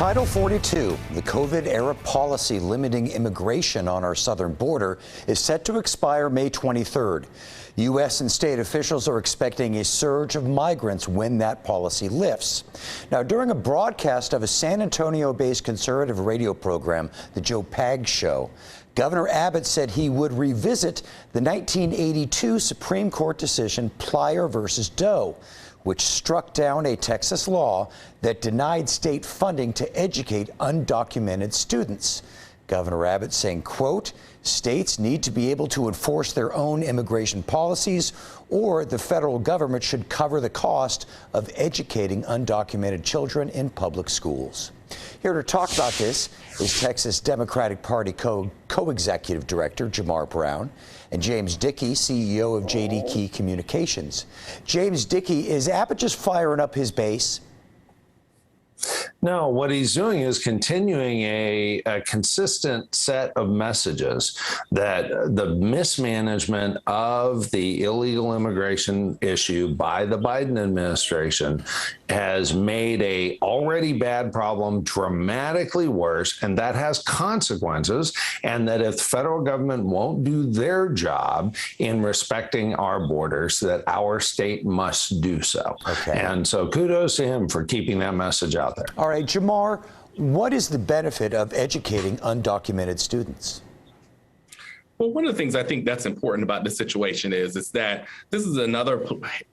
Title 42, the COVID-era policy limiting immigration on our southern border, is set to expire May 23rd. U.S. and state officials are expecting a surge of migrants when that policy lifts. Now, during a broadcast of a San Antonio-based conservative radio program, The Joe Pag Show, Governor Abbott said he would revisit the 1982 Supreme Court decision Plyer versus Doe, which struck down a Texas law that denied state funding to educate undocumented students. Governor Abbott saying, quote, states need to be able to enforce their own immigration policies, or the federal government should cover the cost of educating undocumented children in public schools. Here to talk about this is Texas Democratic Party co-executive director Jamar Brown and James Dickey, CEO of J.D. Key Communications. James Dickey, is Abbott just firing up his base? No, what he's doing is continuing a consistent set of messages that the mismanagement of the illegal immigration issue by the Biden administration has made a already bad problem dramatically worse, and that has consequences, and that if the federal government won't do their job in respecting our borders, that our state must do so. Okay. And so kudos to him for keeping that message out there. All right, Jamar, what is the benefit of educating undocumented students? Well, one of the things I think that's important about this situation is that this is another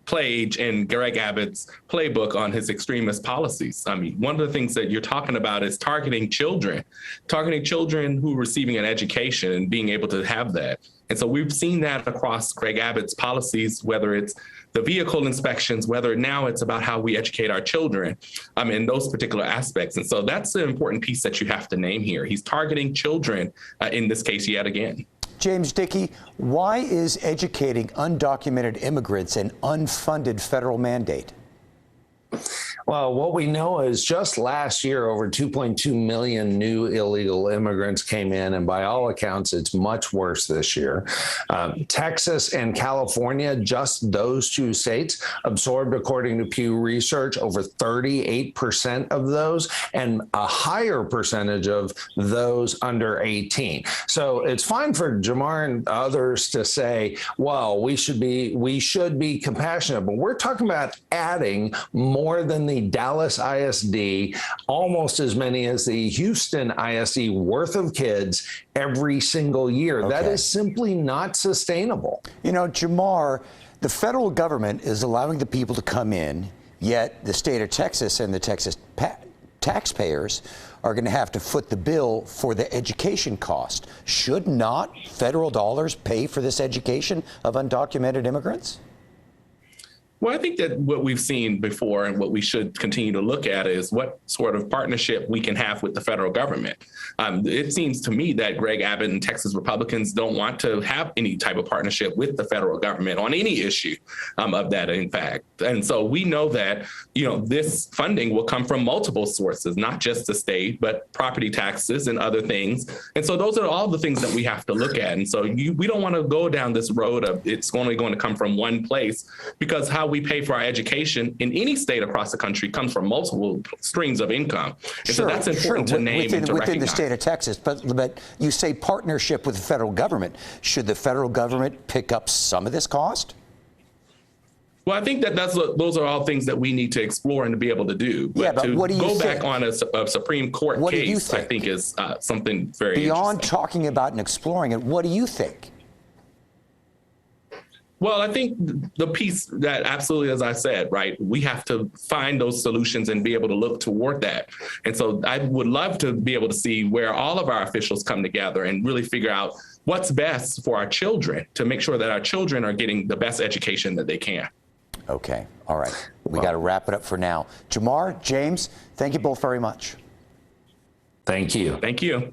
page in Greg Abbott's playbook on his extremist policies. I mean, one of the things that you're talking about is targeting children who are receiving an education and being able to have that. And so we've seen that across Greg Abbott's policies, whether it's the vehicle inspections, whether now it's about how we educate our children in those particular aspects. And so that's the important piece that you have to name here. He's targeting children in this case yet again. James Dickey, why is educating undocumented immigrants an unfunded federal mandate? Well, what we know is just last year, over 2.2 million new illegal immigrants came in, and by all accounts, it's much worse this year. Texas and California, just those two states, absorbed, according to Pew Research, over 38% of those, and a higher percentage of those under 18. So it's fine for Jamar and others to say, well, we should be compassionate, but we're talking about adding more than the Dallas ISD, almost as many as the Houston ISD worth of kids every single year. Okay. That is simply not sustainable. You know, Jamar, the federal government is allowing the people to come in, yet the state of Texas and the Texas taxpayers are going to have to foot the bill for the education cost. Should not federal dollars pay for this education of undocumented immigrants? Well, I think that what we've seen before and what we should continue to look at is what sort of partnership we can have with the federal government. It seems to me that Greg Abbott and Texas Republicans don't want to have any type of partnership with the federal government on any issue of that, in fact. And so we know that, this funding will come from multiple sources, not just the state, but property taxes and other things. And so those are all the things that we have to look at. And so we don't want to go down this road of it's only going to come from one place, because how we pay for our education in any state across the country comes from multiple streams of income. And so that's important to name and to recognize. Within the state of Texas, but you say partnership with the federal government. Should the federal government pick up some of this cost? Well, I think that those are all things that we need to explore and to be able to do. But, but what do you go think? back on a Supreme Court case, I think is something very beyond interesting. Talking about and exploring it, what do you think? Well, I think the piece that absolutely, as I said, right, we have to find those solutions and be able to look toward that. And so I would love to be able to see where all of our officials come together and really figure out what's best for our children to make sure that our children are getting the best education that they can. Okay. All right. We got to wrap it up for now. Jamar, James, thank you both very much. Thank you. Thank you.